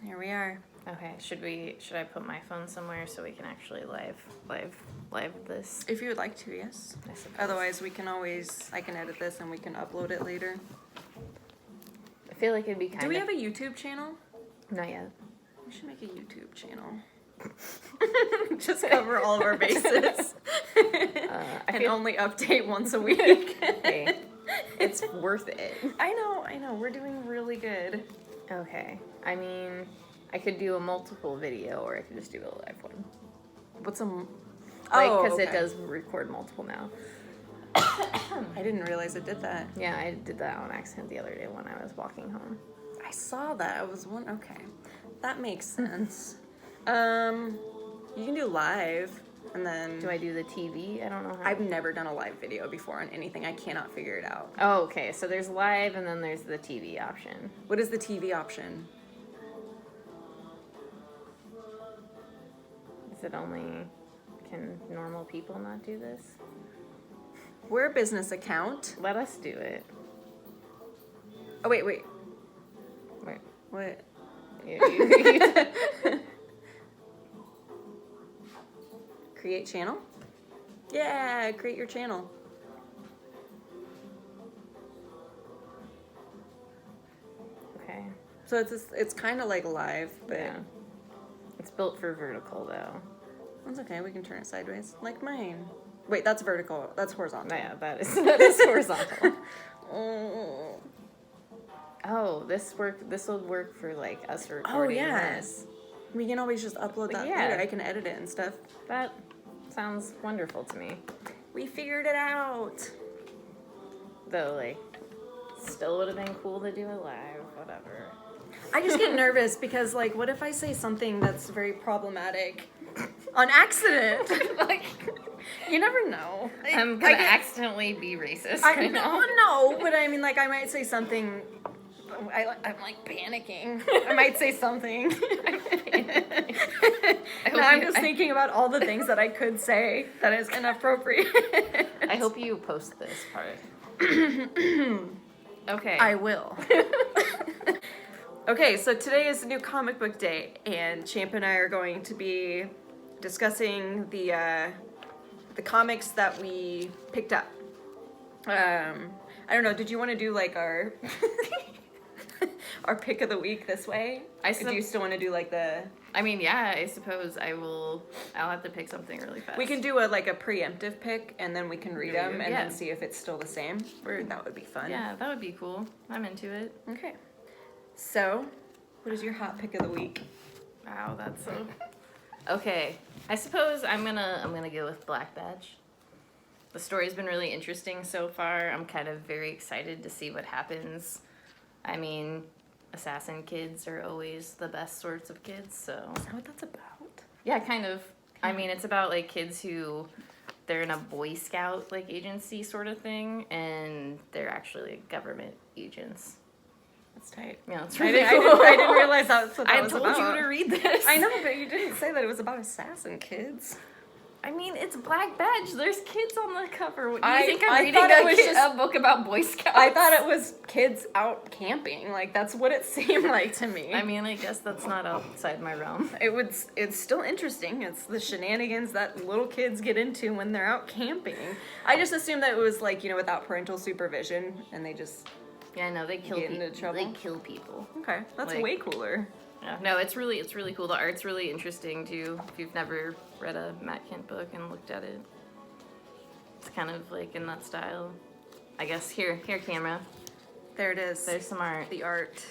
Here we are. Okay, should I put my phone somewhere so we can actually live this? If you would like to, yes. I suppose. Otherwise, I can edit this and we can upload it later. I feel like it'd be kind of... Do we have a YouTube channel? Not yet. We should make a YouTube channel. Just cover all of our bases. And only update once a week. Hey, it's worth it. I know. We're doing really good. Okay. I mean, I could do a multiple video or I could just do a live one. What's a... Because it does record multiple now. I didn't realize it did that. Yeah, I did that on accident the other day when I was walking home. I saw that. I was one. Okay, that makes sense. You can do live, and then. Do I do the TV? I don't know how. I've never done a live video before on anything. I cannot figure it out. Oh, okay. So there's live, and then there's the TV option. What is the TV option? Is it only? Can normal people not do this? We're a business account. Let us do it. Oh wait. Wait. What? Create channel? Yeah, create your channel. Okay. So it's kind of like live, but Yeah. It's built for vertical though. that's okay. We can turn it sideways, like mine. Wait, that's vertical. That's horizontal. Yeah, that is horizontal. Oh. Oh, this will work for like us recording this. We can always just upload that Yeah. later. I can edit it and stuff. That sounds wonderful to me. We figured it out. Though, like, still would have been cool to do it live, whatever. I just get nervous because, like, what if I say something that's very problematic on accident? Like, you never know. I'm gonna accidentally be racist right now. No, but I mean, like, I might say something. I'm like panicking. I might say something. I'm just thinking about all the things that I could say that is inappropriate. I hope you post this part. Okay. I will. Okay, so today is a new comic book day, and Champ and I are going to be discussing the comics that we picked up. I don't know. Did you want to do like our our pick of the week this way? Do you still want to do like the? I mean, yeah. I suppose I will. I'll have to pick something really fast. We can do a preemptive pick, and then we can read them and Yeah. then see if it's still the same. That would be fun. Yeah, that would be cool. I'm into it. Okay. So, what is your hot pick of the week? Wow, that's so. Okay, I suppose I'm gonna go with Black Badge. The story's been really interesting so far. I'm kind of very excited to see what happens. I mean, assassin kids are always the best sorts of kids, so. Is that what that's about? Yeah, kind of. I mean, it's about like kids who they're in a Boy Scout like agency sort of thing, and they're actually like, government agents. That's tight. Yeah, it's I really didn't, cool. I didn't realize that's what that was about. I told you to read this. I know, but you didn't say that it was about assassin kids. I mean, it's Black Badge. There's kids on the cover. What, do you I think thought I'm it reading was just- a book about Boy Scouts? I thought it was kids out camping. Like, that's what it seemed like to me. I mean, I guess that's not outside my realm. It's still interesting. It's the shenanigans that little kids get into when they're out camping. I just assumed that it was like, without parental supervision, and they just... Yeah, no, they kill Get into people. trouble? They kill people. Okay, that's Like- way cooler. Yeah. No, it's really cool. The art's really interesting too. If you've never read a Matt Kent book and looked at it, it's kind of like in that style. I guess here, camera. There it is. There's some art. the art.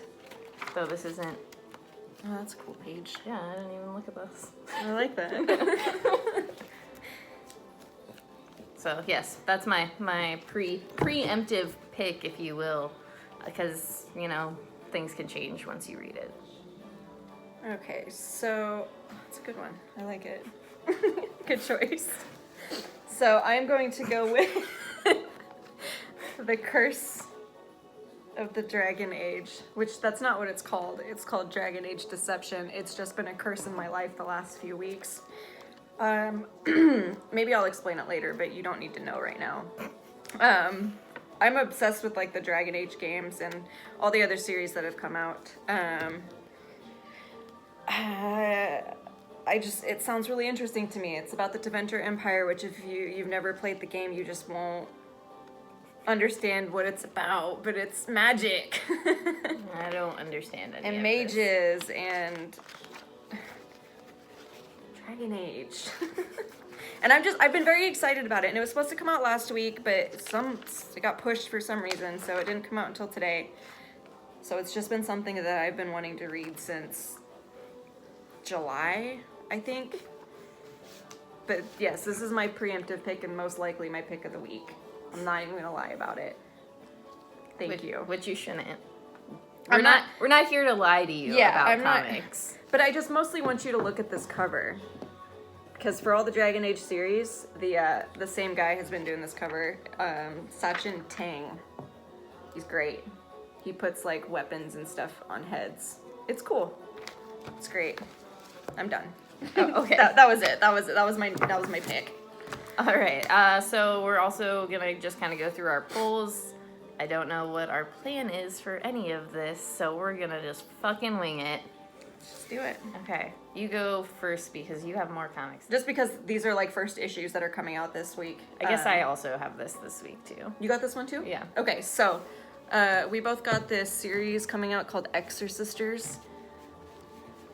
Though this isn't. Oh, that's a cool page. Yeah, I didn't even look at this. I like that. So yes, that's my preemptive pick, if you will, because things can change once you read it. Okay, so that's a good one. I like it. Good choice. So I'm going to go with The Curse of the Dragon Age, which that's not what it's called. It's called Dragon Age Deception. It's just been a curse in my life the last few weeks. Maybe I'll explain it later, but you don't need to know right now. I'm obsessed with like the Dragon Age games and all the other series that have come out. It sounds really interesting to me. It's about the Tevinter Empire, which if you've never played the game, you just won't understand what it's about, but it's magic. I don't understand any And of mages this. and Dragon Age. And I've been very excited about it, and it was supposed to come out last week, but it got pushed for some reason, so it didn't come out until today. So it's just been something that I've been wanting to read since July, I think. But yes, this is my preemptive pick and most likely my pick of the week. I'm not even gonna lie about it. Thank you. Which you shouldn't. I'm We're not here to lie to you about I'm comics. But I just mostly want you to look at this cover. Because for all the Dragon Age series, the same guy has been doing this cover, Sachin Tang. He's great. He puts like weapons and stuff on heads. It's cool. It's great. I'm done. Oh, okay. that was it. That was my pick. All right. So we're also gonna just kind of go through our polls. I don't know what our plan is for any of this, so we're gonna just fucking wing it. Just do it. Okay, you go first because you have more comics. Just because these are like first issues that are coming out this week. I guess I also have this week too. You got this one too? Yeah. Okay, so we both got this series coming out called Exorcisters.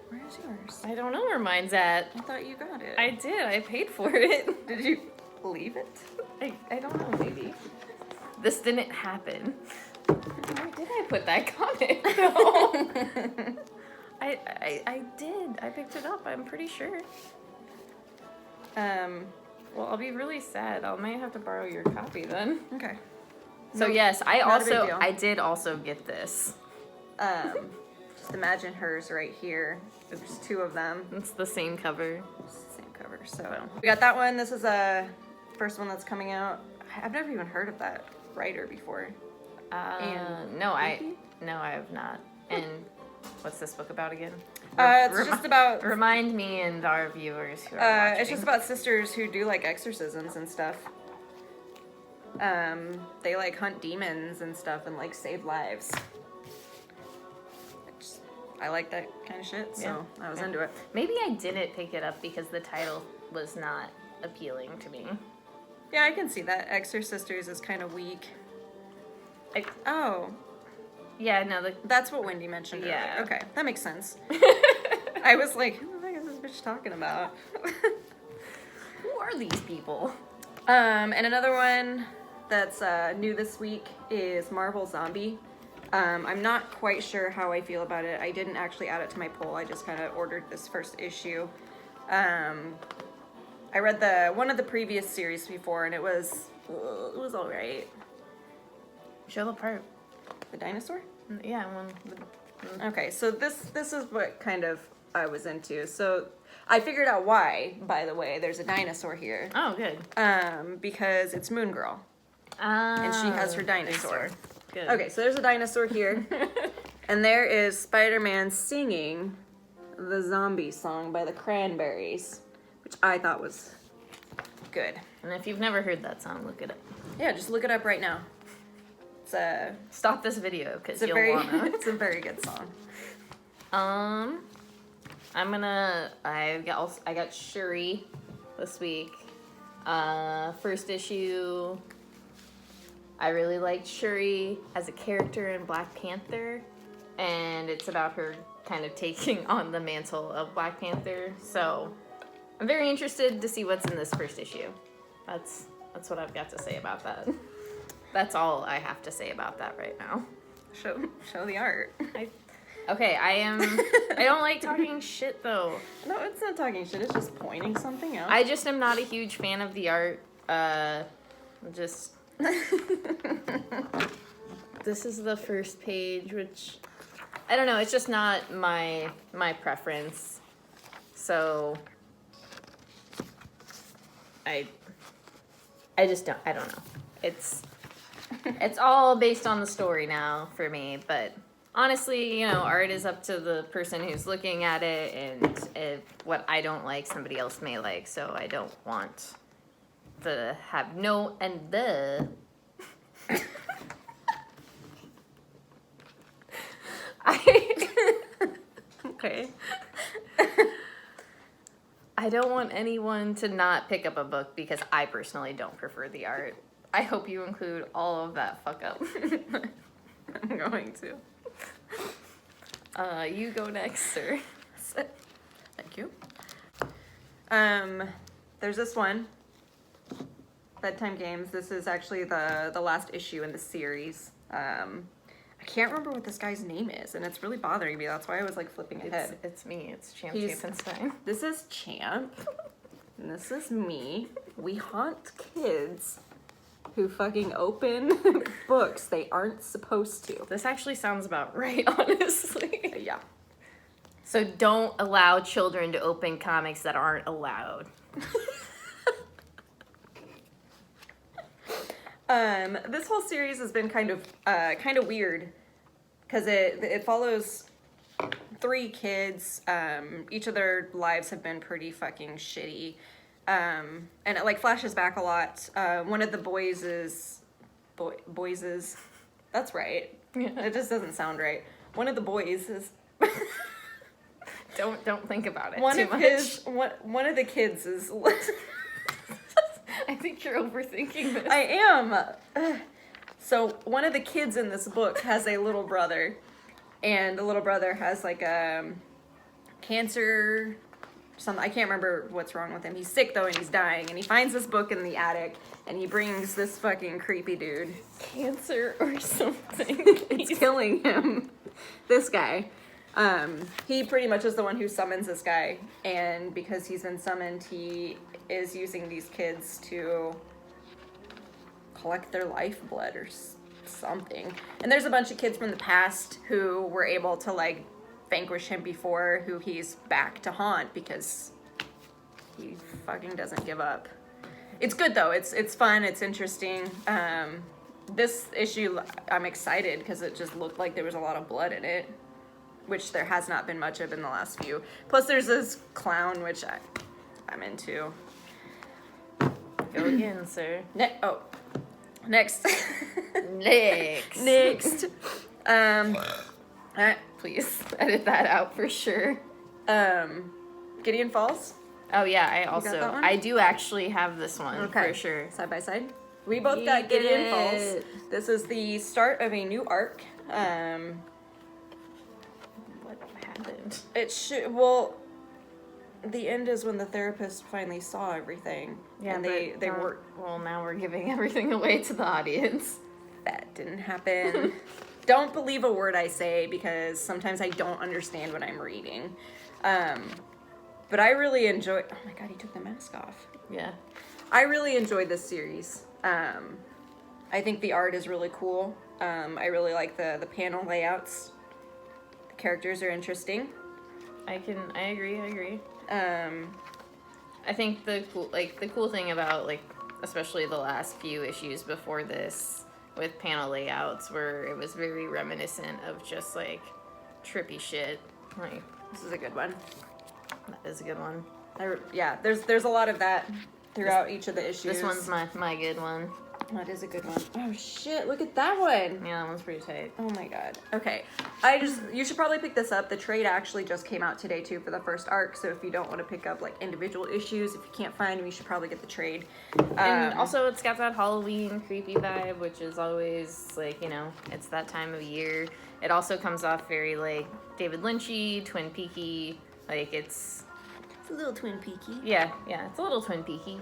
Where's yours? I don't know where mine's at. I thought you got it. I did. I paid for it. Did you leave it? I don't know. Maybe this didn't happen. Where did I put that comic? No. I did. I picked it up. I'm pretty sure. Well, I'll be really sad. I might have to borrow your copy then. Okay. So Nope, yes, not a big deal. I did also get this. Just imagine hers right here. There's two of them. It's the same cover. It's the same cover. So we got that one. This is a first one that's coming out. I've never even heard of that writer before. No, I have not. And what's this book about again? It's just about. Remind me and our viewers who are watching. It's just about sisters who do like exorcisms and stuff. They like hunt demons and stuff and like save lives. I like that kind of shit, so Yeah. I was into it. Maybe I didn't pick it up because the title was not appealing to me. Yeah, I can see that. Exorcisters is kind of weak. Oh, Yeah, no, that's what Wendy mentioned earlier. Yeah. Okay, that makes sense. I was like, who the heck is this bitch talking about? who are these people? And another one that's new this week is Marvel Zombie. I'm not quite sure how I feel about it. I didn't actually add it to my poll. I just kind of ordered this first issue. I read one of the previous series before, and it was all right. Show the part. The dinosaur? Yeah, Okay, so this is what kind of I was into. So I figured out why, by the way, there's a dinosaur here. Oh, good. Because it's Moon Girl. And she has her dinosaur. Good. Okay, so there's a dinosaur here. And there is Spider-Man singing the zombie song by the Cranberries, which I thought was good. And if you've never heard that song, look it up. Yeah, just look it up right now. It's Stop this video because a you'll very wanna. it's a very good song. I got Shuri this week. First issue. I really liked Shuri as a character in Black Panther, and it's about her kind of taking on the mantle of Black Panther. So I'm very interested to see what's in this first issue. That's what I've got to say about that. That's all I have to say about that right now. Show the art. I don't like talking shit though. No, it's not talking shit. It's just pointing something out. I just am not a huge fan of the art. This is the first page, which I don't know. It's just not my preference. So I just don't. I don't know. It's all based on the story now for me, but honestly, art is up to the person who's looking at it, and if what I don't like, somebody else may like, so I don't want to have no and the. Okay. I don't want anyone to not pick up a book because I personally don't prefer the art. I hope you include all of that fuck up. I'm going to. You go next, sir. Thank you. There's this one. Bedtime Games. This is actually the last issue in the series. I can't remember what this guy's name is, and it's really bothering me. That's why I was like flipping ahead. It's me. It's Champ He's- Champenstein. This is Champ, and this is me. We haunt kids who fucking open books they aren't supposed to. This actually sounds about right, honestly. Yeah. So don't allow children to open comics that aren't allowed. This whole series has been kind of weird because it follows 3 kids. Each of their lives have been pretty fucking shitty, and it like flashes back a lot. One of the boys is, that's right. Yeah. It just doesn't sound right. One of the boys is. Don't think about it One too of much. his one of the kids is. I think you're overthinking this. I am. So one of the kids in this book has a little brother, and the little brother has like cancer, something. I can't remember what's wrong with him. He's sick though, and he's dying. And he finds this book in the attic, and he brings this fucking creepy dude. Cancer or something. It's killing him. This guy. He pretty much is the one who summons this guy, and because he's been summoned, he is using these kids to collect their lifeblood or something. And there's a bunch of kids from the past who were able to like vanquish him before, who he's back to haunt because he fucking doesn't give up. It's good though. It's fun. It's interesting. This issue, I'm excited because it just looked like there was a lot of blood in it, which there has not been much of in the last few. Plus there's this clown, which I'm into. Go again, sir. Next. Next. Next. Please edit that out for sure. Gideon Falls. Oh yeah, I that also one? I do actually have this one for sure. Side by side. We both You got did Gideon it. Falls. This is the start of a new arc. What happened? It should the end is when the therapist finally saw everything. Yeah, and they but were well, now we're giving everything away to the audience. that didn't happen. Don't believe a word I say because sometimes I don't understand what I'm reading. But I really enjoy. Oh my god, he took the mask off. Yeah. I really enjoyed this series. I think the art is really cool. I really like the panel layouts. The characters are interesting. I agree. I think the cool thing about like especially the last few issues before this with panel layouts where it was very reminiscent of just like trippy shit. Like This is a good one. that is a good one. There's a lot of that throughout each of the issues. This one's my good one. That is a good one. Oh shit, look at that one. Yeah, that one's pretty tight. Oh my god. Okay. You should probably pick this up. The trade actually just came out today too for the first arc, so if you don't want to pick up like individual issues, if you can't find them, you should probably get the trade. And also it's got that Halloween creepy vibe, which is always like, you know, it's that time of year. It also comes off very like David Lynchy, Twin Peaky, like it's a little Twin Peaky. Yeah, it's a little Twin Peaky.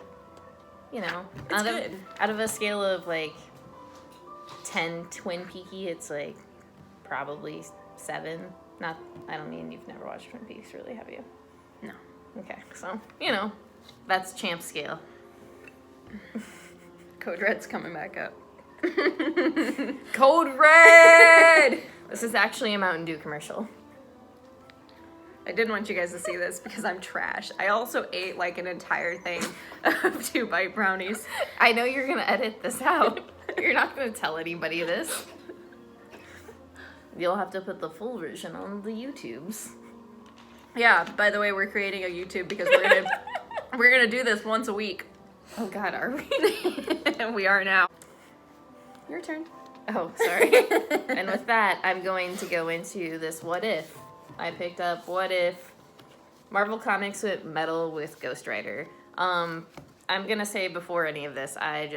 You know, It's good. Out of a scale of like 10 Twin Peaky, it's like probably 7. I don't mean you've never watched Twin Peaks, really, have you? No. Okay, so you know, that's champ scale. Code Red's coming back up. Code Red. This is actually a Mountain Dew commercial. I didn't want you guys to see this because I'm trash. I also ate like an entire thing of 2 Bite brownies. I know you're gonna edit this out. You're not gonna tell anybody this. You'll have to put the full version on the YouTubes. Yeah, by the way, we're creating a YouTube because we're gonna do this once a week. Oh God, are we? And we are now. Your turn. Oh, sorry. And with that, I'm going to go into this what if. I picked up What If Marvel Comics went metal with Ghost Rider. I'm gonna say before any of this, I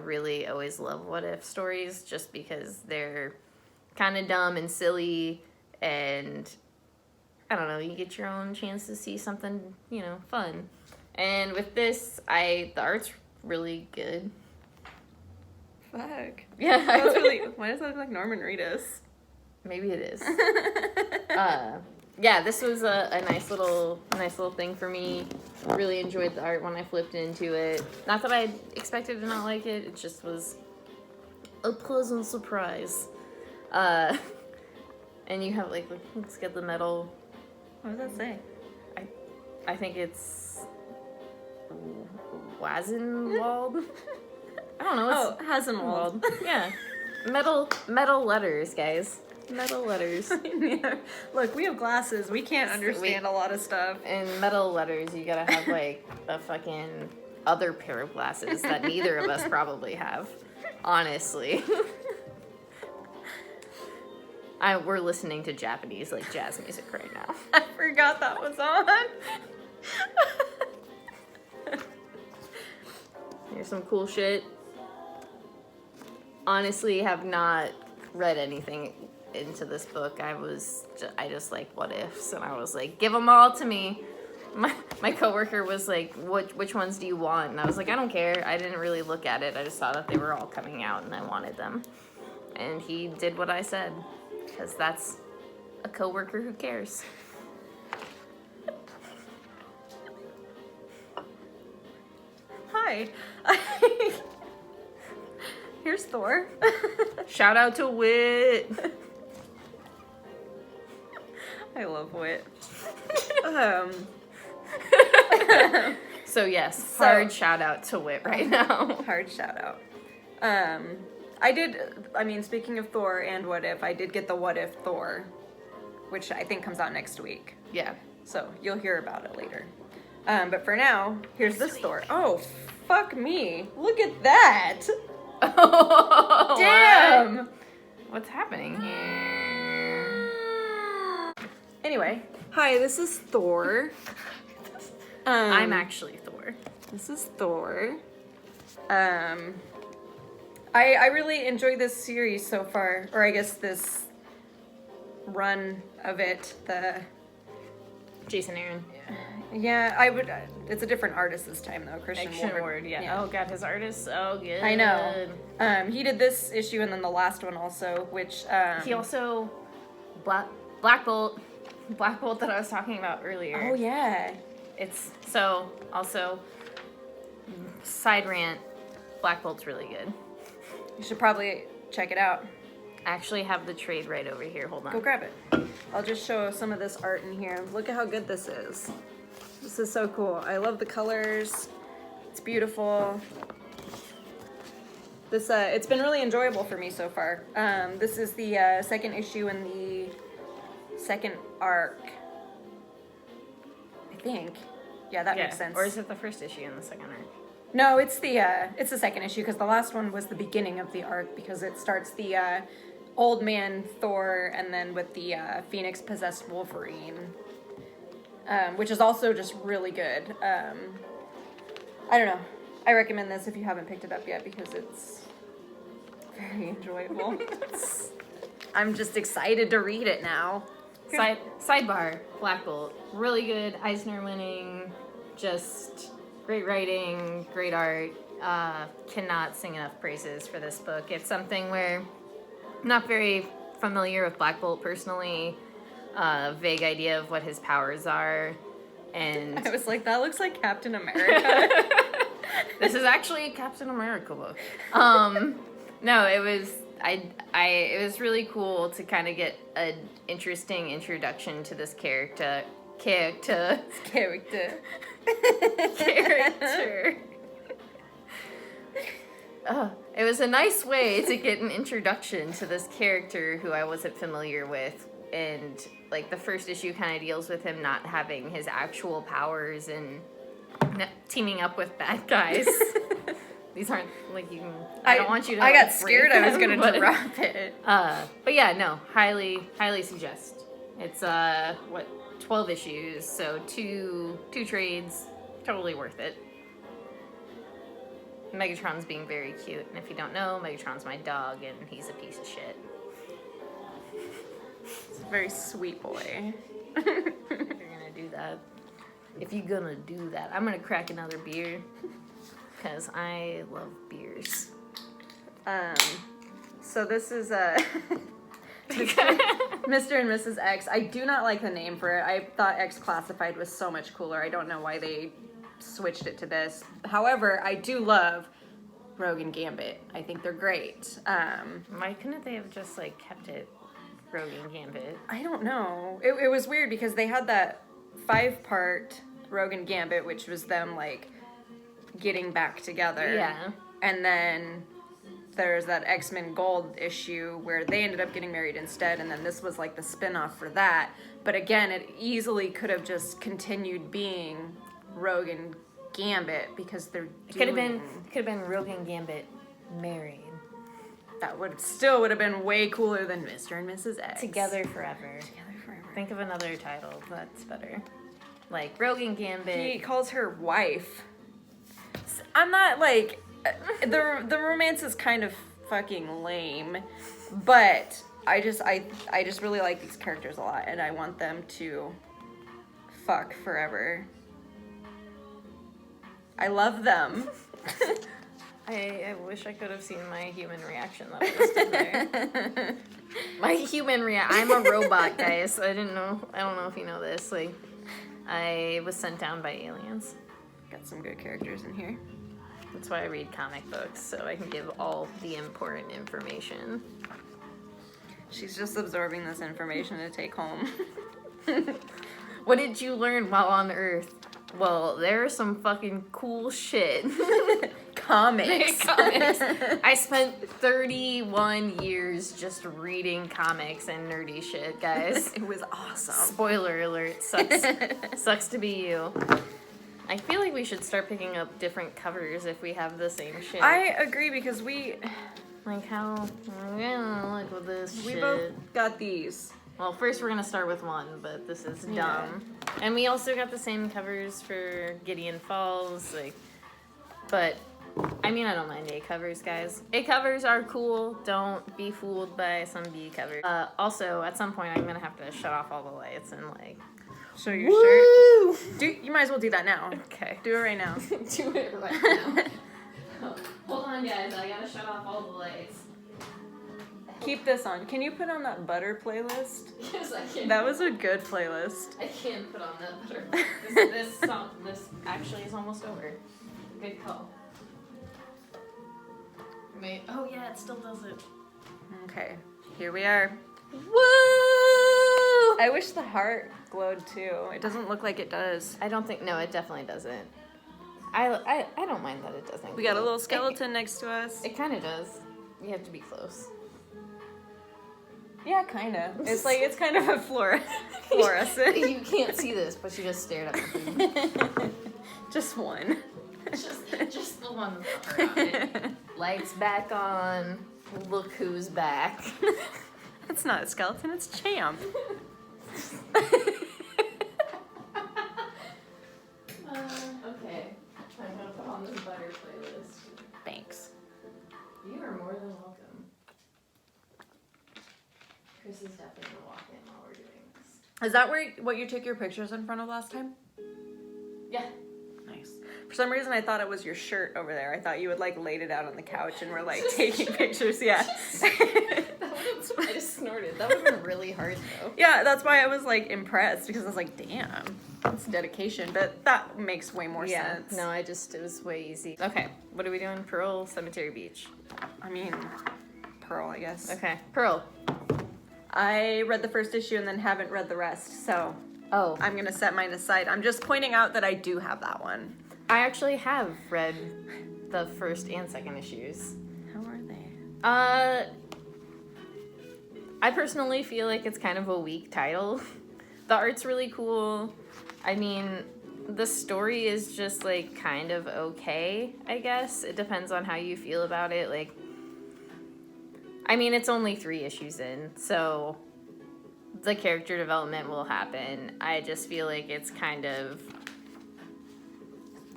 really always love what if stories just because they're kind of dumb and silly, and I don't know, you get your own chance to see something, fun. And with this, the art's really good. Fuck. Yeah. That's really, why does that look like Norman Reedus? Maybe it is. Yeah, this was a nice little thing for me. Really enjoyed the art when I flipped into it. Not that I expected to not like it. It just was a pleasant surprise. And you have let's get the metal. What does that say? I think it's Wazenwald. I don't know. Oh, Hasenwald. Yeah, metal letters, guys. Metal letters. Yeah. Look, we have glasses. We can't understand a lot of stuff. In metal letters, you gotta have a fucking other pair of glasses that neither of us probably have. Honestly. We're listening to Japanese jazz music right now. I forgot that was on. Here's some cool shit. Honestly, have not read anything into this book. I just like what ifs, and I was like, give them all to me. My coworker was like, which ones do you want? And I was like, I don't care. I didn't really look at it. I just saw that they were all coming out and I wanted them. And he did what I said, because that's a coworker who cares. Hi. Here's Thor. Shout out to Wit. I love Wit. So yes, hard shout out to Wit right now. Hard shout out. Speaking of Thor and What If, I did get the What If Thor, which I think comes out next week. Yeah. So you'll hear about it later. But for now, here's this Thor. Oh, fuck me. Look at that. Oh, damn. What's happening here? Anyway, hi, this is Thor. I'm actually Thor. This is Thor. I really enjoyed this series so far, or I guess this run of it. Jason Aaron. Yeah, I would. It's a different artist this time though. Christian Ward. Yeah. Oh god, his art is so good. I know. He did this issue and then the last one also, which he also Black Bolt that I was talking about earlier. Oh yeah. It's so also side rant. Black Bolt's really good. You should probably check it out. I actually have the trade right over here. Hold on. Go grab it. I'll just show some of this art in here. Look at how good this is. This is so cool. I love the colors. It's beautiful. This it's been really enjoyable for me so far. This is the second issue in the second arc. I think. Yeah, that makes sense. Or is it the first issue in the second arc? No, it's the second issue because the last one was the beginning of the arc because it starts the old man Thor and then with the Phoenix possessed Wolverine, which is also just really good. I don't know. I recommend this if you haven't picked it up yet because it's very enjoyable. I'm just excited to read it now. Sidebar, Black Bolt, really good, Eisner winning, just great writing, great art. Cannot sing enough praises for this book. It's something where I'm not very familiar with Black Bolt personally, vague idea of what his powers are, and I was like, that looks like Captain America. This is actually a Captain America book. No, it was it was really cool to kind of get an interesting introduction to this character. It was a nice way to get an introduction to this character who I wasn't familiar with, and like the first issue kind of deals with him not having his actual powers and teaming up with bad guys. These aren't like you can. I don't want you to. I got scared I was gonna drop it. But yeah, no, highly suggest. It's 12 issues, so two trades, totally worth it. Megatron's being very cute, and if you don't know, Megatron's my dog, and he's a piece of shit. He's a very sweet boy. If you're gonna do that, if you're gonna do that, I'm gonna crack another beer, because I love beers. So this is Mr. and Mrs. X. I do not like the name for it. I thought X Classified was so much cooler. I don't know why they switched it to this. However, I do love Rogue and Gambit. I think they're great. Why couldn't they have just, like, kept it Rogue and Gambit? I don't know. It was weird because they had that 5-part Rogue and Gambit, which was them, like, getting back together. Yeah. And then there's that X-Men Gold issue where they ended up getting married instead, and then this was like the spin-off for that. But again, it easily could have just continued being Rogue and Gambit because they're It could have been Rogue and Gambit married. that would have been way cooler than Mr. and Mrs. X. Together forever. Together forever. Think of another title that's better. Like Rogue and Gambit. He calls her wife. I'm not like the romance is kind of fucking lame, but I just really like these characters a lot, and I want them to fuck forever. I love them. I wish I could have seen my human reaction that was stood there. My human I'm a robot, guys. I don't know if you know this. Like, I was sent down by aliens. Got some good characters in here. That's why I read comic books, so I can give all the important information. She's just absorbing this information to take home. What did you learn while on Earth? Well, there's some fucking cool shit. Comics. Comics. I spent 31 years just reading comics and nerdy shit, guys. It was awesome. Spoiler alert. Sucks to be you. I feel like we should start picking up different covers if we have the same shit. I agree because Like how... Yeah, look with this we shit. both got these. Well, first we're gonna start with one, but this is dumb. Yeah. And we also got the same covers for Gideon Falls, like... But, I mean, I don't mind A covers, guys. A covers are cool. Don't be fooled by some B covers. Also, at some point, I'm gonna have to shut off all the lights and, like... Show your shirt. You might as well do that now. Okay. Do it right now. Do it right now. Hold on, guys. I gotta shut off all the lights. Keep this on. Can you put on that butter playlist? Yes, I can. That was a good playlist. I can't put on that butter. This actually is almost over. Good call. Wait. Oh yeah, it still does it. Okay, here we are. Woo! I wish the heart glowed too. It doesn't look like it does. I don't think. No, it definitely doesn't. I don't mind that it doesn't. We got a glow. little skeleton next to us. It kind of does. You have to be close. Yeah, kind of. It's kind of a fluorescent. You can't see this, but she just stared at me. Just one. Just the one with the heart on it. Lights back on. Look who's back. It's not a skeleton, it's Champ. Okay. I'm gonna put on this butter playlist. Thanks. You are more than welcome. Chris is definitely gonna walk in while we're doing this. Is that what you took your pictures in front of last time? Yeah. Nice. For some reason, I thought it was your shirt over there. I thought you would like laid it out on the couch and were like taking pictures. Yeah. I just snorted. That would have been really hard though. Yeah, that's why I was like impressed because I was like, damn, that's dedication. But that makes way more sense. No, it was way easy. Okay, what are we doing? Pearl Cemetery Beach. I mean, Pearl, I guess. Okay, Pearl. I read the first issue and then haven't read the rest, so Oh, I'm gonna set mine aside. I'm just pointing out that I do have that one. I actually have read the first and second issues. How are they? I personally feel like it's kind of a weak title. The art's really cool. I mean, the story is just like kind of okay, I guess. It depends on how you feel about it. Like, I mean, it's only 3 issues in, so the character development will happen. I just feel like it's kind of,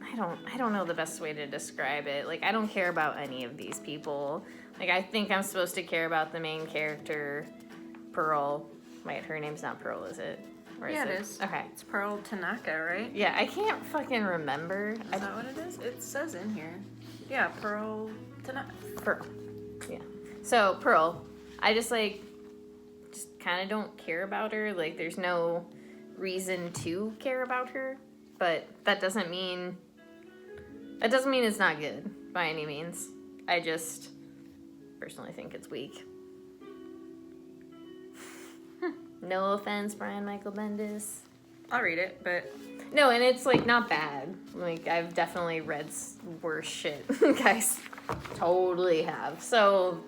I don't know the best way to describe it. Like, I don't care about any of these people. Like, I think I'm supposed to care about the main character, Pearl. Wait, her name's not Pearl, is it? Or Yeah, it is. Okay. It's Pearl Tanaka, right? Yeah, I can't fucking remember. Is that what it is? It says in here. Yeah, Pearl Tanaka. Pearl. Yeah. So, Pearl, I just kind of don't care about her. Like, there's no reason to care about her. But that doesn't mean it's not good by any means. I just personally think it's weak. No offense, Brian Michael Bendis. I'll read it, but No, and it's like not bad. Like, I've definitely read worse shit. Guys, totally have. So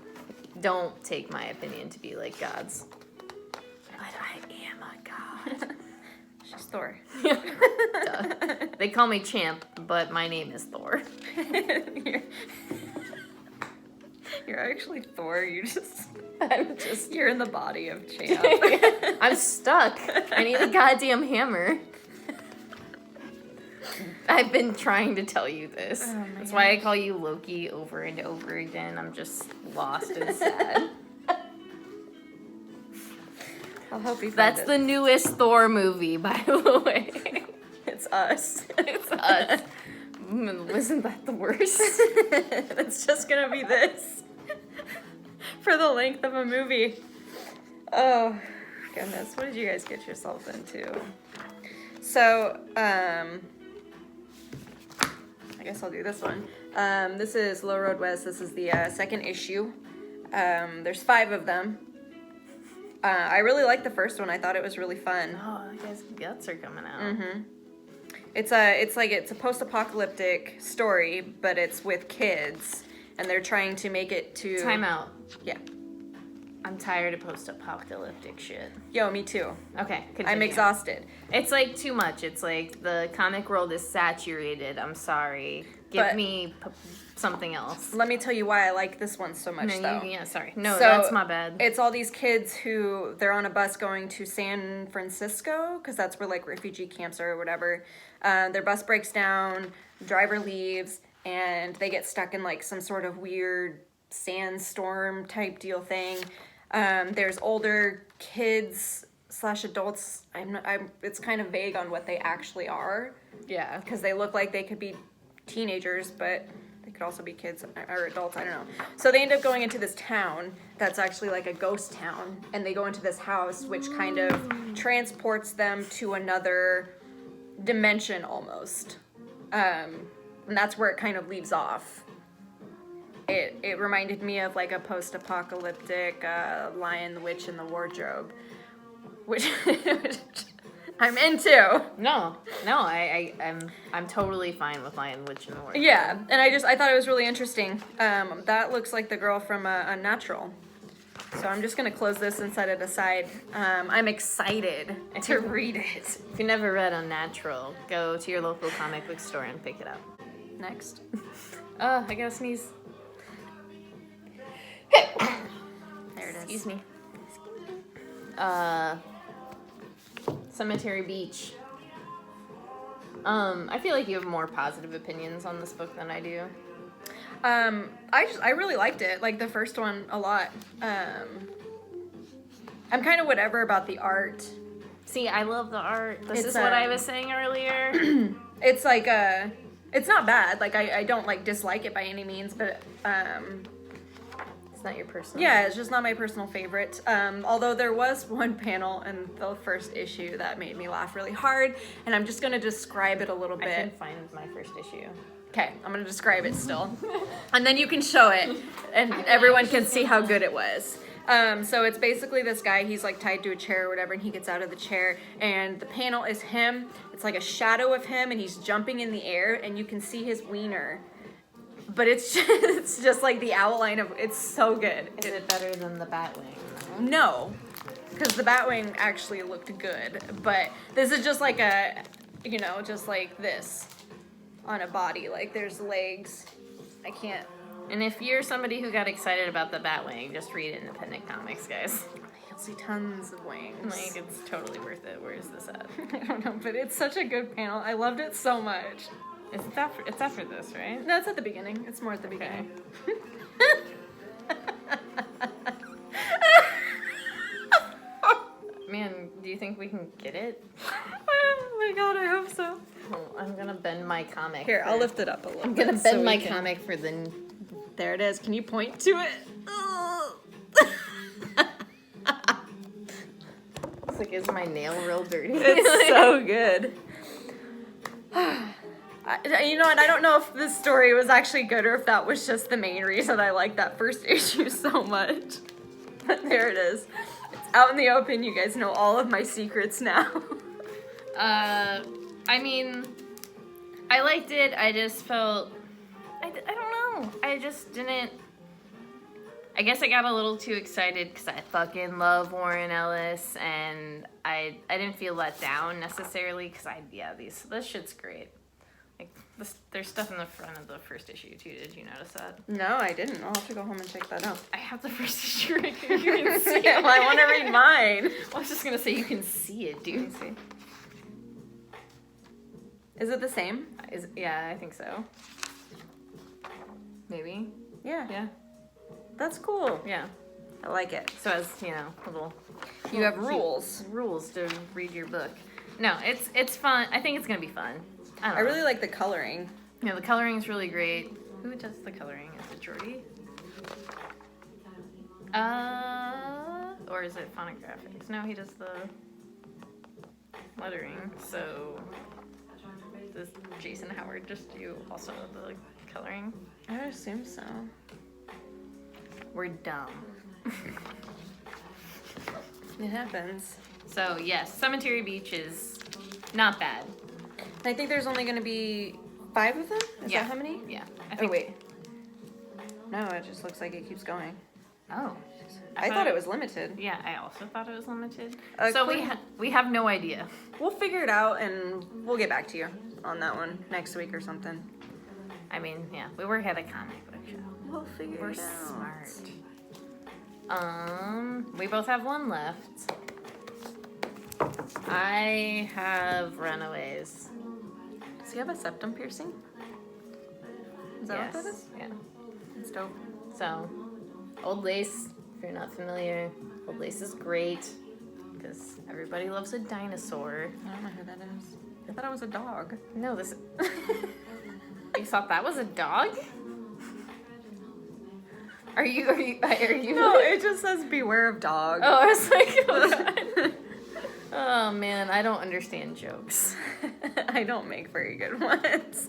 don't take my opinion to be like God's. But I am a god. she's Thor. Duh. They call me Champ, but my name is Thor. You're actually Thor. I'm just You're in the body of Champ. I'm stuck. I need a goddamn hammer. I've been trying to tell you this. Oh my That's why I call you Loki over and over again. I'm just lost and sad. I'll help you find That's it. the newest Thor movie, by the way. It's us. It's us. Wasn't that the worst? It's just gonna be this for the length of a movie. Oh goodness, what did you guys get yourself into? So, I guess I'll do this one. This is Low Road West. This is the second issue. There's 5 of them. I really liked the first one. I thought it was really fun. Oh, I guess guts are coming out. Mm-hmm. It's a post-apocalyptic story, but it's with kids, and they're trying to make it to. Time out. Yeah. I'm tired of post-apocalyptic shit. Yo, me too. Okay, continue. I'm exhausted. It's like too much. It's like the comic world is saturated. I'm sorry. Give But- me something else. Let me tell you why I like this one so much, though. Yeah, sorry. No, So, that's my bad. It's all these kids who they're on a bus going to San Francisco because that's where like refugee camps are or whatever. Their bus breaks down, driver leaves, and they get stuck in like some sort of weird sandstorm type deal thing. There's older kids / adults. It's kind of vague on what they actually are Yeah. because they look like they could be teenagers, but they could also be kids or adults, I don't know. So they end up going into this town that's actually like a ghost town, and they go into this house which kind of transports them to another dimension almost. And that's where it kind of leaves off. It reminded me of like a post-apocalyptic Lion, the Witch, and the Wardrobe, which I'm into. No, I'm totally fine with Lion, Witch, and the Wardrobe. Yeah, and I thought it was really interesting. That looks like the girl from Unnatural. So I'm just gonna close this and set it aside. I'm excited to read it. If you never read Unnatural, go to your local comic book store and pick it up. Next. Oh, I gotta sneeze. There it is. Excuse me. Cemetery Beach. I feel like you have more positive opinions on this book than I do. I really liked it. Like the first one a lot. I'm kind of whatever about the art. See, I love the art. This It's, is what I was saying earlier. It's like it's not bad. Like I don't like dislike it by any means, but It's not your personal. yeah, it's just not my personal favorite. Although there was one panel in the first issue that made me laugh really hard, and I'm just gonna describe it a little I can bit. find my first issue. Okay, I'm gonna describe it still, and then you can show it, and everyone can see how good it was. So it's basically this guy, he's like tied to a chair or whatever, and he gets out of the chair, and the panel is him. It's like a shadow of him, and he's jumping in the air, and you can see his wiener. But it's just like the outline of, it's so good. Is it better than the Batwing? No, because the Batwing actually looked good, but this is just like a, just like this on a body. Like there's legs. I can't. And if you're somebody who got excited about the Batwing, just read Independent Comics, guys. You'll see tons of wings. Like, it's totally worth it. Where is this at? I don't know, but it's such a good panel. I loved it so much. It's after this, right? No, it's at the beginning. It's more at the beginning. Man, do you think we can get it? Oh my god, I hope so. Oh, I'm gonna bend my comic. Here, I'll lift it up a little I'm bit. gonna so bend we my can- comic for the. There it is. Can you point to it? It's like, is my nail real dirty? It's so good. You know what? I don't know if this story was actually good or if that was just the main reason I like that first issue so much. But there it is. It's out in the open. You guys know all of my secrets now. I mean, I liked it. I just felt, I don't know. I just didn't. I guess I got a little too excited because I fucking love Warren Ellis, and I didn't feel let down necessarily because this shit's great. Like there's stuff in the front of the first issue too. Did you notice that? No, I didn't. I'll have to go home and check that out. I have the first issue right here. You can see it. Well, I want to read mine. I was just gonna say you can see it, dude. See. Is it the same? Yeah, I think so. Maybe. Yeah. Yeah. That's cool. Yeah. I like it. So as little. You have cute rules. Rules to read your book. No, it's fun. I think it's gonna be fun. I don't I know. really like the coloring. Yeah, the coloring's really great. Who does the coloring? Is it Jordy? Or is it Phonographics? No, he does the lettering. So does Jason Howard just do also the coloring? I would assume so. We're dumb. It happens. So yes, Cemetery Beach is not bad. I think there's only going to be 5 of them? Is Yeah. that how many? Yeah. I Oh, think. wait. No, it just looks like it keeps going. Oh. I thought it was limited. Yeah, I also thought it was limited. Uh, So Quinn- we have no idea. We'll figure it out and we'll get back to you on that one next week or something. I mean, yeah, we work at a comic book shop. We'll figure We're it out. smart. We both have one left. I have Runaways. Does he have a septum piercing? Is that what that is? Yeah. It's dope. So, Old Lace, if you're not familiar, Old Lace is great because everybody loves a dinosaur. I don't know who that is. I thought it was a dog. No, this. You thought that was a dog? Are you? No, it just says beware of dog. Oh, I was like, oh, God. Oh man, I don't understand jokes. I don't make very good ones.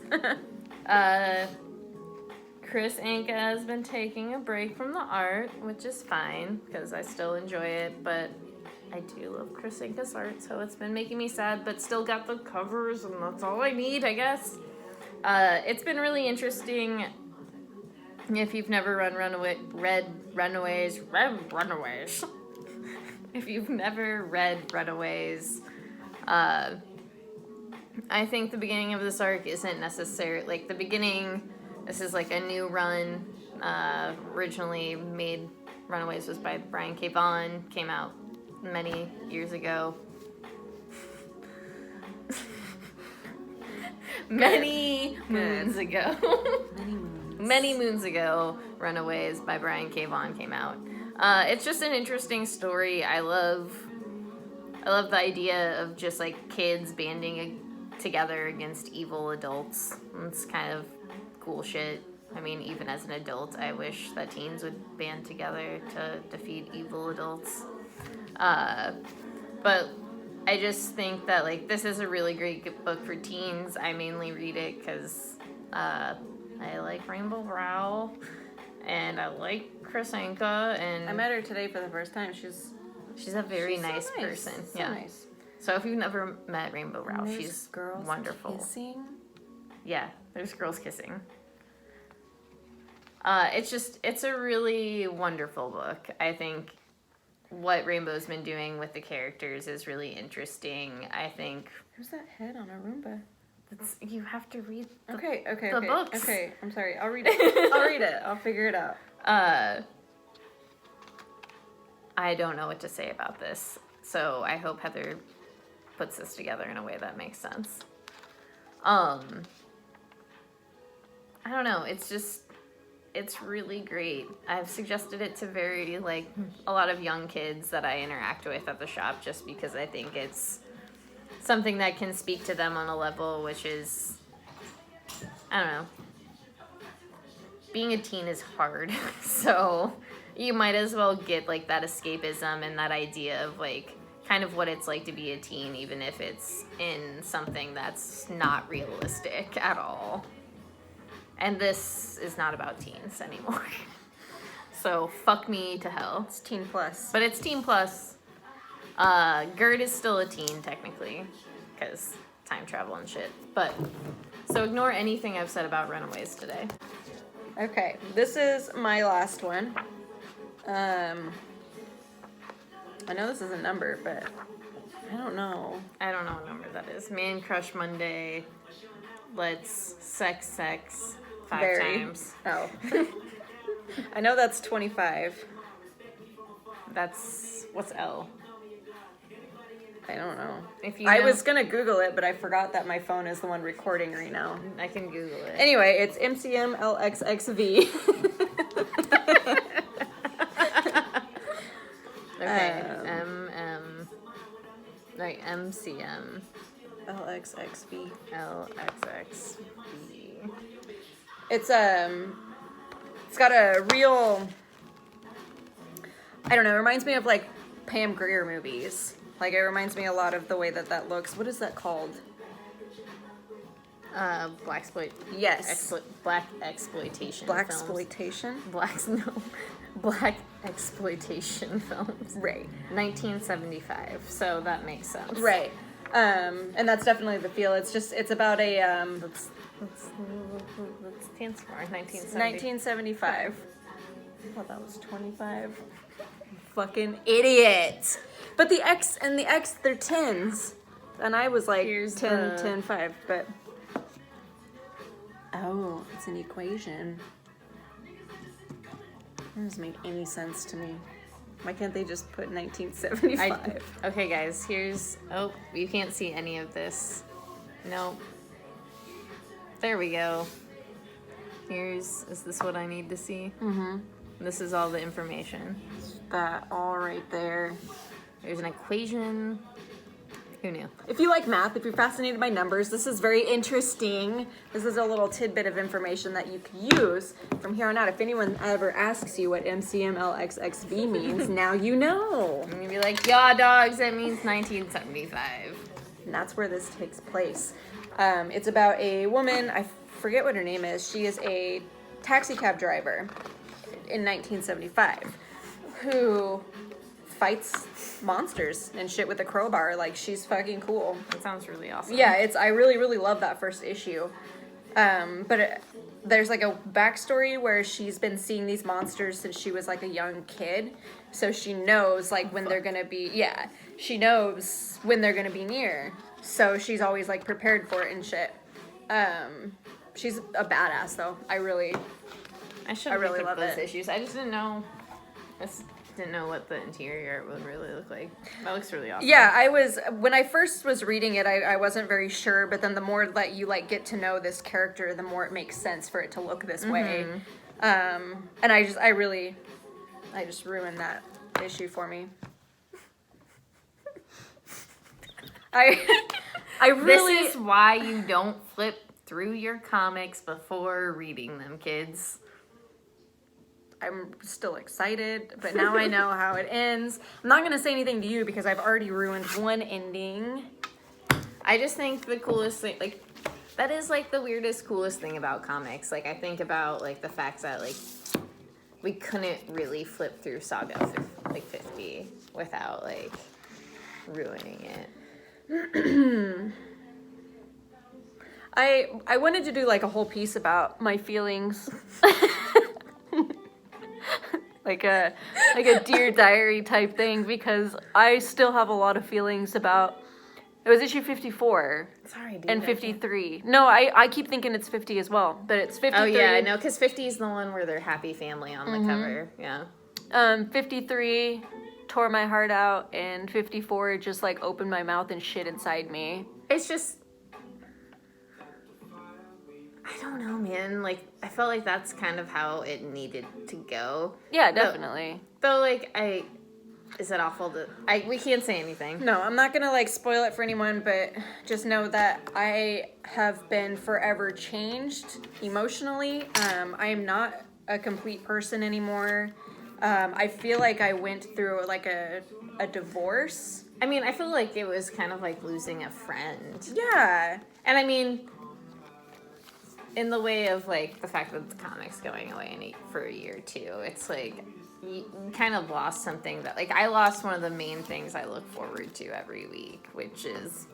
Chris Anka has been taking a break from the art, which is fine because I still enjoy it, but I do love Chris Anka's art, so it's been making me sad, but still got the covers, and that's all I need, I guess. It's been really interesting. If you've never read Runaways, if you've never read Runaways, I think the beginning of this arc isn't necessarily, like, the beginning, this is like a new run, originally made, Runaways was by Brian K. Vaughan, came out many years ago. Many moons ago. Many moons ago, Runaways by Brian K. Vaughan came out. It's just an interesting story. I love the idea of just like kids banding together against evil adults. It's kind of cool shit. I mean, even as an adult, I wish that teens would band together to defeat evil adults. But I just think that like this is a really great book for teens. I mainly read it because I like Rainbow Rowell and I like Chris Anka, and I met her today for the first time. She's a very so nice person. So Yeah. nice. So if you've never met Rainbow Rowell, And there's she's girls wonderful. kissing. Yeah, there's girls kissing. It's a really wonderful book. I think what Rainbow's been doing with the characters is really interesting. I think Who's that head on a Roomba? you have to read the, Okay. the books. Okay, I'm sorry. I'll read it. I'll read it. I'll figure it out. I don't know what to say about this. So I hope Heather puts this together in a way that makes sense. I don't know. It's really great. I've suggested it to a lot of young kids that I interact with at the shop just because I think it's something that can speak to them on a level which is, I don't know. Being a teen is hard. So you might as well get like that escapism and that idea of like kind of what it's like to be a teen, even if it's in something that's not realistic at all. And this is not about teens anymore. So fuck me to hell. It's teen plus. But it's teen plus. Gerd is still a teen technically, because time travel and shit. But so ignore anything I've said about Runaways today. Okay, this is my last one. I know this is a number, but I don't know. I don't know what number that is. Man Crush Monday. Let's sex 5 Very. times. Oh. I know that's 25. That's what's L. I don't know. If you I know- was gonna Google it, but I forgot that my phone is the one recording right now. I can Google it. Anyway, it's MCMLXXV. Okay. Right, MCM LXXV. LXXB. It's got a real, I don't know, it reminds me of like Pam Grier movies. Like it reminds me a lot of the way that looks. What is that called? Black exploitation Black films. exploitation. Black exploitation films. Right. 1975. So that makes sense. Right. And that's definitely the feel. It's about a Let's dance for 1970. 1975. I thought that was 25. Fucking idiot. But the X, they're 10s. And I was like Here's 10, the- 10, 5, but. Oh, it's an equation. That doesn't make any sense to me. Why can't they just put 1975? Okay, guys, here's... Oh, you can't see any of this. Nope. There we go. Is this what I need to see? Mm-hmm. This is all the information. That all right there. There's an equation. Who knew? If you like math, if you're fascinated by numbers, this is very interesting. This is a little tidbit of information that you can use from here on out. If anyone ever asks you what MCMLXXV means, now you know. I'm gonna be like, yeah, dogs, that means 1975. And that's where this takes place. It's about a woman, I forget what her name is. She is a taxi cab driver in 1975 who fights monsters and shit with a crowbar. Like, she's fucking cool. That sounds really awesome. Yeah, I really, really love that first issue. There's like a backstory where she's been seeing these monsters since she was like a young kid. So she knows like when they're gonna be, she knows when they're gonna be near. So she's always like prepared for it and shit. She's a badass though. I really really love those it. issues. I just didn't know. Didn't know what the interior would really look like. That looks really awesome. Yeah, when I first was reading it, I wasn't very sure, but then the more that you like get to know this character, the more it makes sense for it to look this way. And I just ruined that issue for me. I really. This is why you don't flip through your comics before reading them, kids. I'm still excited, but now I know how it ends. I'm not gonna say anything to you because I've already ruined one ending. I just think the coolest thing, like, that is, like, the weirdest, coolest thing about comics. Like, I think about, like, the fact that, like, we couldn't really flip through Saga, 50 without, like, ruining it. I wanted to do, like, a whole piece about my feelings. like a Dear Diary type thing, because I still have a lot of feelings about. It was issue 54 Sorry, dude. and 53. No, I keep thinking it's 50 as well, but it's 53. Oh, yeah, no, because 50 is the one where they're happy family on the cover. Yeah. 53 tore my heart out, and 54 just like opened my mouth and shit inside me. It's just, I don't know, man. Like, I felt like that's kind of how it needed to go. Yeah, definitely. Though, like, is it awful to, we can't say anything. No, I'm not gonna like spoil it for anyone, but just know that I have been forever changed emotionally. I am not a complete person anymore. I feel like I went through like a divorce. I mean, I feel like it was kind of like losing a friend. Yeah. And I mean, in the way of like the fact that the comic's going away for a year or two, it's like you kind of lost something that, like, I lost one of the main things I look forward to every week, which is,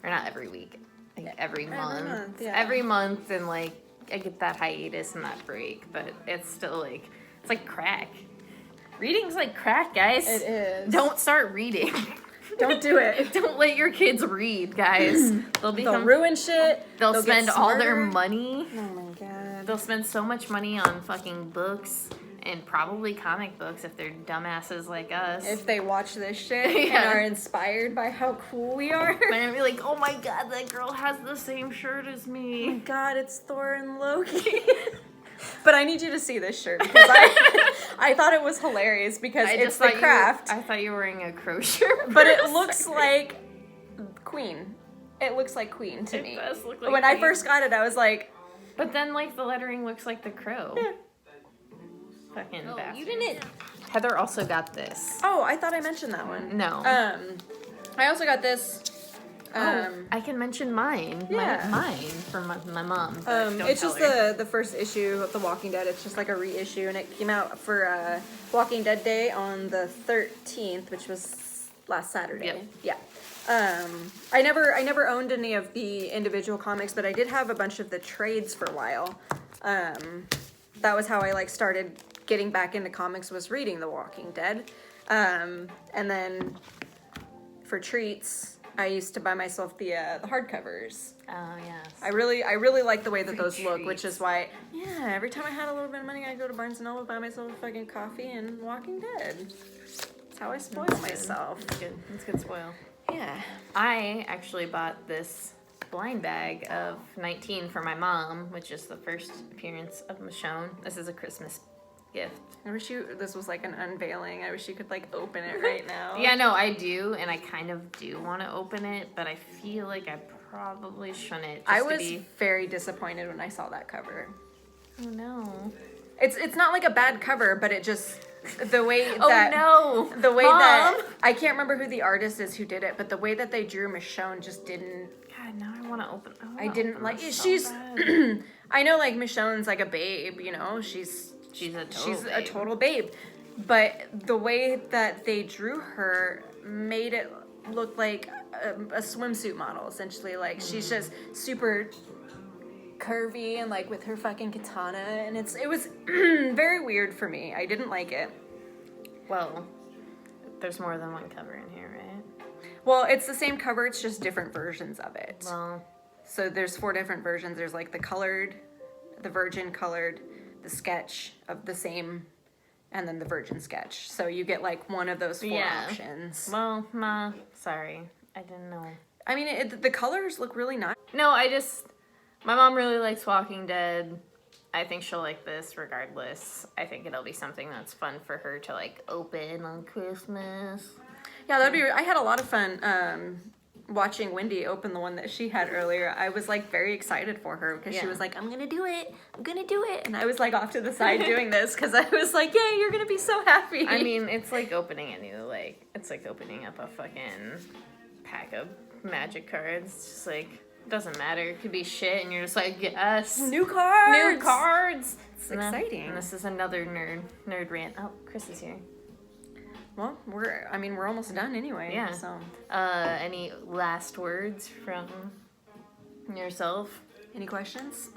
or not every week, like every month. Yeah. Every month, and like I get that hiatus and that break, but it's still like, it's like crack. Reading's like crack, guys. It is. Don't start reading. Don't do it. Don't let your kids read, guys. They'll ruin shit. They'll spend get all their smarter. money. Oh my god. They'll spend so much money on fucking books and probably comic books if they're dumbasses like us. If they watch this shit Yeah. and are inspired by how cool we are. But I'd be like, oh my god, that girl has the same shirt as Oh my me. god, it's Thor and Loki. But I need you to see this shirt because I thought it was hilarious because it's the craft. I thought you were wearing a crow shirt. But it looks like Queen. It looks like Queen to me. It does look like when I Queen. first got it, I was like, But then, like, the lettering looks like the crow. Fucking bastard. you didn't. Heather also got this. Oh, I thought I mentioned that one. No. I also got this. I can mention mine. Yeah. Mine for my mom. but don't It's tell just her. the first issue of The Walking Dead. It's just like a reissue, and it came out for Walking Dead Day on the 13th, which was last Saturday. Yep. Yeah. I never owned any of the individual comics, but I did have a bunch of the trades for a while. That was how I like started getting back into comics, was reading The Walking Dead. And then for treats, I used to buy myself the hardcovers. Oh, yes. I really like the way that those look, treats. which is why, yeah, every time I had a little bit of money, I'd go to Barnes & Noble, buy myself a fucking coffee and Walking Dead. That's how I spoil myself. That's good. That's good spoil. Yeah. I actually bought this blind bag of 19 for my mom, which is the first appearance of Michonne. This is a Christmas gift. I wish this was like an unveiling. I wish you could like open it right now. Yeah, no, I do, and I kind of do want to open it, but I feel like I probably shouldn't. I was very disappointed when I saw that cover. Oh no. It's not like a bad cover, but it just, the way Oh that no. the way Mom. that I can't remember who the artist is who did it, but the way that they drew Michonne just didn't. God, now I want to open. I didn't like. this so She's. bad. I know, like Michonne's like a babe, you know. She's a a total babe, but the way that they drew her made it look like a swimsuit model, essentially. Like she's just super curvy and like with her fucking katana, and it was very weird for me. I didn't like it. Well, there's more than one cover in here, right? Well, it's the same cover, it's just different versions of it. Well, So there's 4 different versions. There's like the colored, the virgin colored, the sketch of the same, and then the virgin sketch. So you get like one of those 4 Yeah. options. well, Ma, sorry. I didn't know. I mean, the colors look really nice. No, my mom really likes Walking Dead. I think she'll like this regardless. I think it'll be something that's fun for her to like open on Christmas. Yeah, that'd be. I had a lot of fun watching Wendy open the one that she had earlier. I was like very excited for her because she Yeah. was like, "I'm gonna do it. I'm gonna do it," and I was like off to the side doing this because I was like, "Yeah, you're gonna be so happy." I mean, it's like opening it's like opening up a fucking pack of magic cards. It's just like, doesn't matter. It could be shit, and you're just like, yes. new cards. New cards. It's exciting. And this is another nerd rant. Oh, Chris is here. Well, we're almost done anyway. Yeah. So, Any last words from yourself? any questions?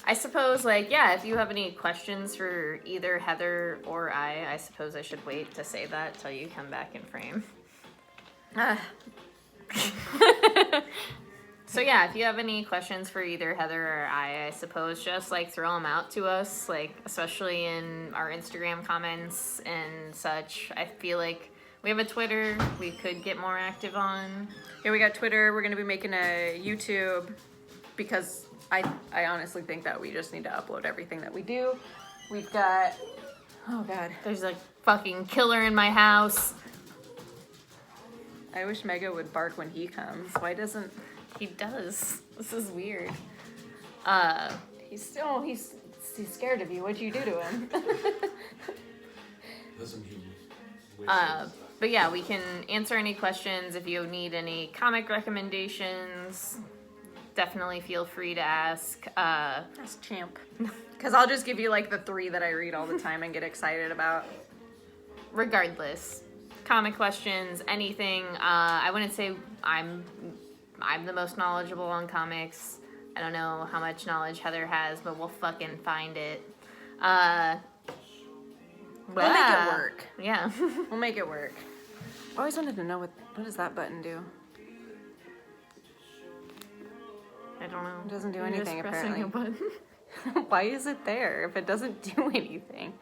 I suppose, like, yeah, if you have any questions for either Heather or I suppose I should wait to say that till you come back in frame. So yeah, yeah, if you have any questions for either Heather or I suppose just like throw them out to us, like especially in our Instagram comments and such. I feel like we have a Twitter we could get more active on. Yeah, we got Twitter. We're gonna be making a YouTube because I honestly think that we just need to upload everything that we do. We've got, oh god, There's a fucking killer in my house. I wish Mega would bark when he comes. Why doesn't He does. This is weird. he's scared of you? What'd you do to him? Listen, he But yeah, we can answer any questions. If you need any comic recommendations, definitely feel free to ask. That's Champ. Because I'll just give you like the 3 that I read all the time and get excited about. Regardless, comic questions, anything. I wouldn't say I'm the most knowledgeable on comics. I don't know how much knowledge Heather has, but we'll fucking find it. We'll make it work. Yeah. We'll make it work. I always wanted to know what does that button do? I don't know. It doesn't do You're anything, just pressing apparently. a button. Why is it there if it doesn't do anything?